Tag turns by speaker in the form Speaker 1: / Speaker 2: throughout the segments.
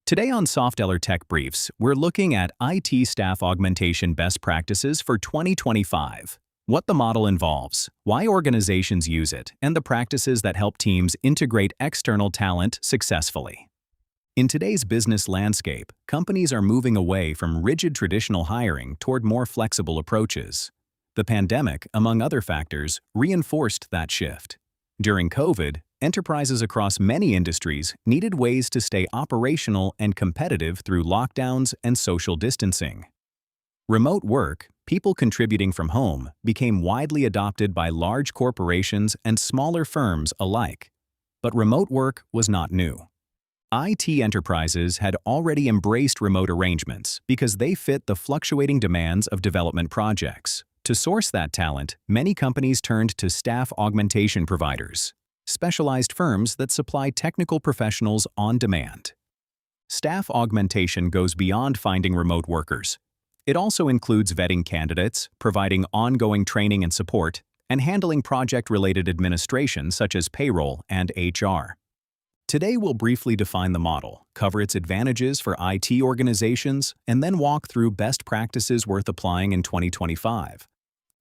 Speaker 1: Today on Softeller Tech Briefs, we're looking at IT staff augmentation best practices for 2025, what the model involves, why organizations use it, and the practices that help teams integrate external talent successfully. In today's business landscape, companies are moving away from rigid traditional hiring toward more flexible approaches. The pandemic, among other factors, reinforced that shift. During COVID, enterprises across many industries needed ways to stay operational and competitive through lockdowns and social distancing. Remote work, people contributing from home, became widely adopted by large corporations and smaller firms alike. But remote work was not new. IT enterprises had already embraced remote arrangements because they fit the fluctuating demands of development projects. To source that talent, many companies turned to staff augmentation providers, specialized firms that supply technical professionals on demand. Staff augmentation goes beyond finding remote workers. It also includes vetting candidates, providing ongoing training and support, and handling project-related administration such as payroll and HR. Today we'll briefly define the model, cover its advantages for IT organizations, and then walk through best practices worth applying in 2025.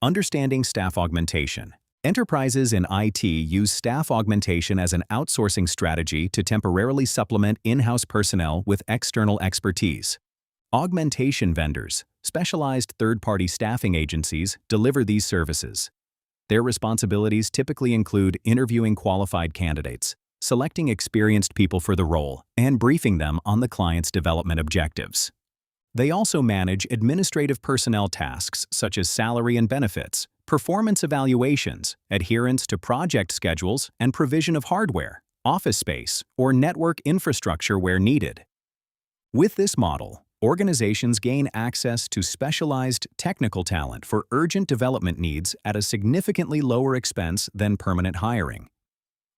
Speaker 1: Understanding staff augmentation. Enterprises in IT use staff augmentation as an outsourcing strategy to temporarily supplement in-house personnel with external expertise. Augmentation vendors, specialized third-party staffing agencies, deliver these services. Their responsibilities typically include interviewing qualified candidates, selecting experienced people for the role, and briefing them on the client's development objectives. They also manage administrative personnel tasks such as salary and benefits, performance evaluations, adherence to project schedules, and provision of hardware, office space, or network infrastructure where needed. With this model, organizations gain access to specialized technical talent for urgent development needs at a significantly lower expense than permanent hiring.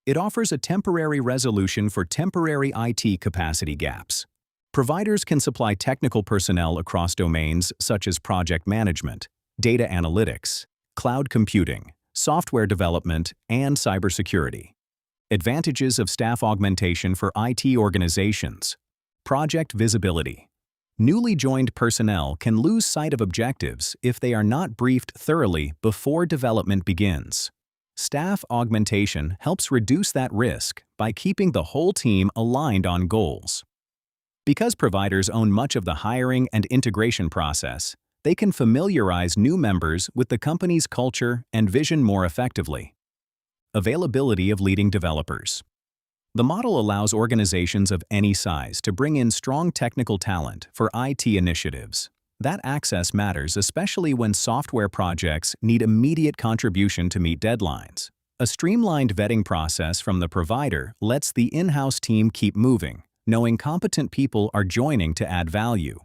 Speaker 1: It offers a temporary resolution for temporary IT capacity gaps. Providers can supply technical personnel across domains such as project management, data analytics, cloud computing, software development, and cybersecurity. Advantages of staff augmentation for IT organizations. Project visibility. Newly joined personnel can lose sight of objectives if they are not briefed thoroughly before development begins. Staff augmentation helps reduce that risk by keeping the whole team aligned on goals. Because providers own much of the hiring and integration process, they can familiarize new members with the company's culture and vision more effectively. Availability of leading developers. The model allows organizations of any size to bring in strong technical talent for IT initiatives. That access matters especially when software projects need immediate contribution to meet deadlines. A streamlined vetting process from the provider lets the in-house team keep moving, knowing competent people are joining to add value.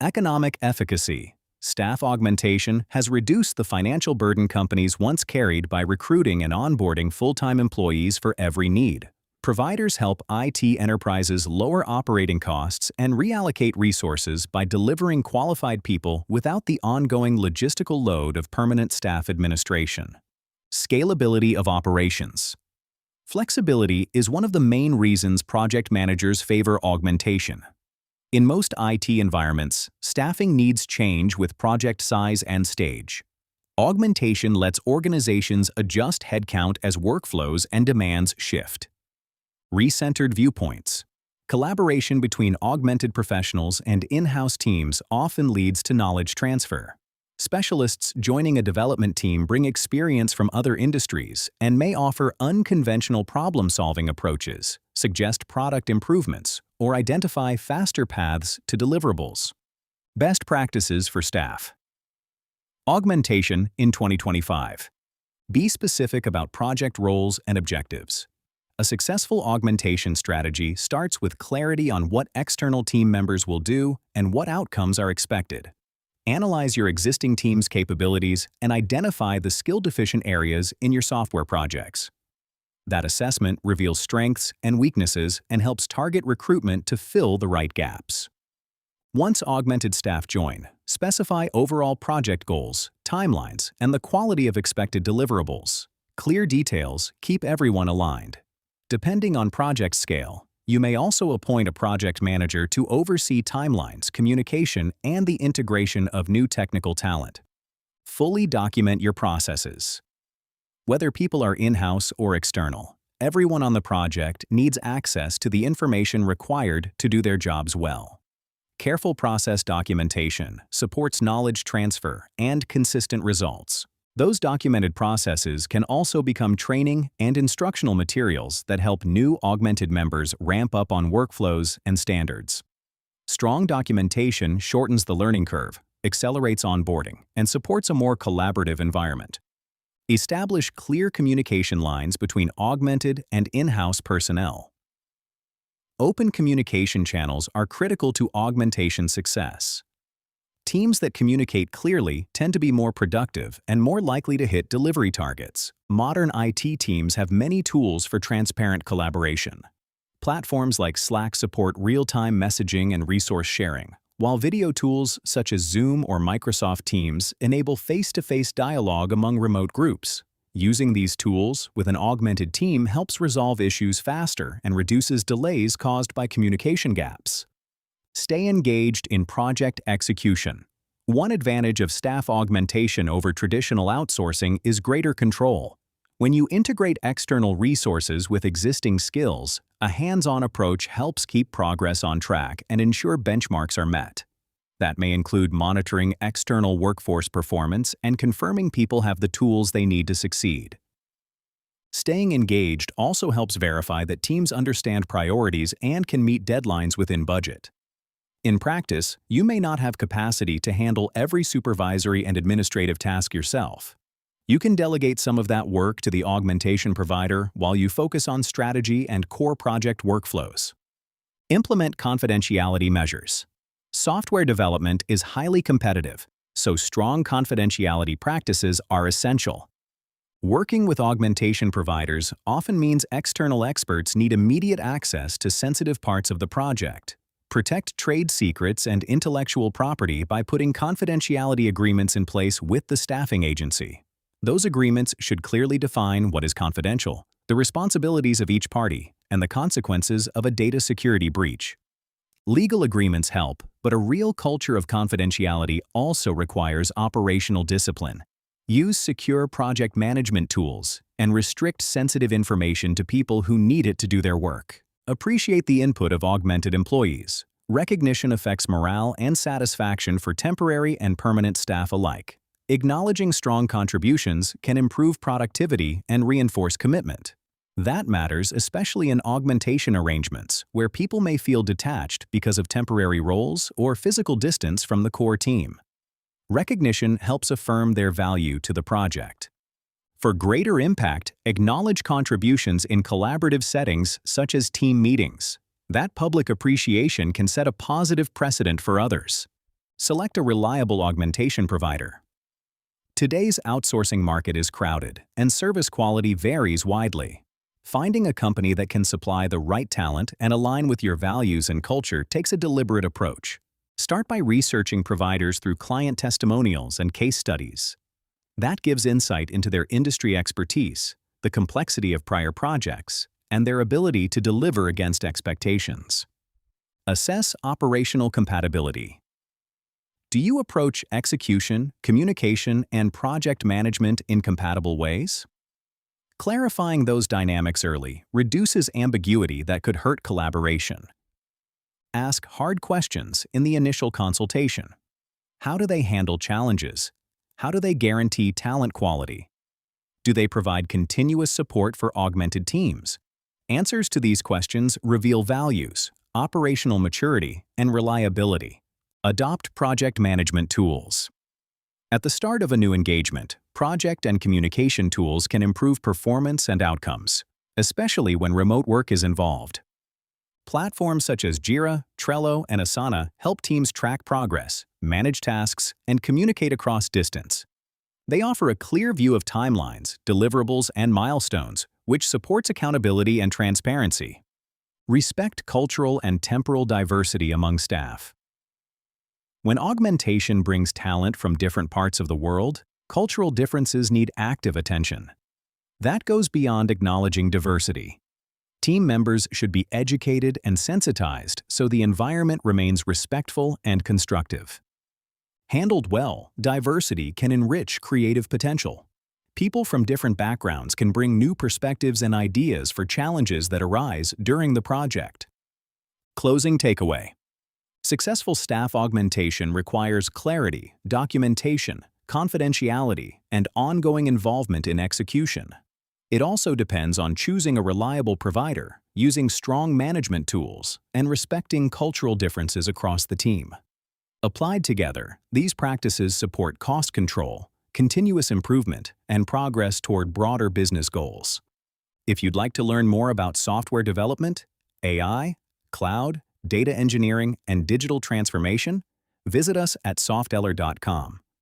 Speaker 1: Economic efficacy. Staff augmentation has reduced the financial burden companies once carried by recruiting and onboarding full-time employees for every need. Providers help IT enterprises lower operating costs and reallocate resources by delivering qualified people without the ongoing logistical load of permanent staff administration. Scalability of operations. Flexibility is one of the main reasons project managers favor augmentation. In most IT environments, staffing needs change with project size and stage. Augmentation lets organizations adjust headcount as workflows and demands shift. Recentered viewpoints. Collaboration between augmented professionals and in-house teams often leads to knowledge transfer. Specialists joining a development team bring experience from other industries and may offer unconventional problem-solving approaches, suggest product improvements, or identify faster paths to deliverables. Best practices for staff. Augmentation in 2025. Be specific about project roles and objectives. A successful augmentation strategy starts with clarity on what external team members will do and what outcomes are expected. Analyze your existing team's capabilities and identify the skill-deficient areas in your software projects. That assessment reveals strengths and weaknesses and helps target recruitment to fill the right gaps. Once augmented staff join, specify overall project goals, timelines, and the quality of expected deliverables. Clear details keep everyone aligned. Depending on project scale, You may also appoint a project manager to oversee timelines, communication, and the integration of new technical talent. Fully document your processes. Whether people are in-house or external, everyone on the project needs access to the information required to do their jobs well. Careful process documentation supports knowledge transfer and consistent results. Those documented processes can also become training and instructional materials that help new augmented members ramp up on workflows and standards. Strong documentation shortens the learning curve, accelerates onboarding, and supports a more collaborative environment. Establish clear communication lines between augmented and in-house personnel. Open communication channels are critical to augmentation success. Teams that communicate clearly tend to be more productive and more likely to hit delivery targets. Modern IT teams have many tools for transparent collaboration. Platforms like Slack support real-time messaging and resource sharing, while video tools such as Zoom or Microsoft Teams enable face-to-face dialogue among remote groups. Using these tools with an augmented team helps resolve issues faster and reduces delays caused by communication gaps. Stay engaged in project execution. One advantage of staff augmentation over traditional outsourcing is greater control. When you integrate external resources with existing skills, a hands-on approach helps keep progress on track and ensure benchmarks are met. That may include monitoring external workforce performance and confirming people have the tools they need to succeed. Staying engaged also helps verify that teams understand priorities and can meet deadlines within budget. In practice, you may not have capacity to handle every supervisory and administrative task yourself. You can delegate some of that work to the augmentation provider while you focus on strategy and core project workflows. Implement confidentiality measures. Software development is highly competitive, so strong confidentiality practices are essential. Working with augmentation providers often means external experts need immediate access to sensitive parts of the project. Protect trade secrets and intellectual property by putting confidentiality agreements in place with the staffing agency. Those agreements should clearly define what is confidential, the responsibilities of each party, and the consequences of a data security breach. Legal agreements help, but a real culture of confidentiality also requires operational discipline. Use secure project management tools and restrict sensitive information to people who need it to do their work. Appreciate the input of augmented employees. Recognition affects morale and satisfaction for temporary and permanent staff alike. Acknowledging strong contributions can improve productivity and reinforce commitment. That matters especially in augmentation arrangements, where people may feel detached because of temporary roles or physical distance from the core team. Recognition helps affirm their value to the project. For greater impact, acknowledge contributions in collaborative settings such as team meetings. That public appreciation can set a positive precedent for others. Select a reliable augmentation provider. Today's outsourcing market is crowded, and service quality varies widely. Finding a company that can supply the right talent and align with your values and culture takes a deliberate approach. Start by researching providers through client testimonials and case studies. That gives insight into their industry expertise, the complexity of prior projects, and their ability to deliver against expectations. Assess operational compatibility. Do you approach execution, communication, and project management in compatible ways? Clarifying those dynamics early reduces ambiguity that could hurt collaboration. Ask hard questions in the initial consultation. How do they handle challenges? How do they guarantee talent quality? Do they provide continuous support for augmented teams? Answers to these questions reveal values, operational maturity, and reliability. Adopt project management tools. At the start of a new engagement, project and communication tools can improve performance and outcomes, especially when remote work is involved. Platforms such as Jira, Trello, and Asana help teams track progress, manage tasks, and communicate across distance. They offer a clear view of timelines, deliverables, and milestones, which supports accountability and transparency. Respect cultural and temporal diversity among staff. When augmentation brings talent from different parts of the world, cultural differences need active attention. That goes beyond acknowledging diversity. Team members should be educated and sensitized so the environment remains respectful and constructive. Handled well, diversity can enrich creative potential. People from different backgrounds can bring new perspectives and ideas for challenges that arise during the project. Closing takeaway. Successful staff augmentation requires clarity, documentation, confidentiality, and ongoing involvement in execution. It also depends on choosing a reliable provider, using strong management tools, and respecting cultural differences across the team. Applied together, these practices support cost control, continuous improvement, and progress toward broader business goals. If you'd like to learn more about software development, AI, cloud, data engineering, and digital transformation, visit us at softeller.com.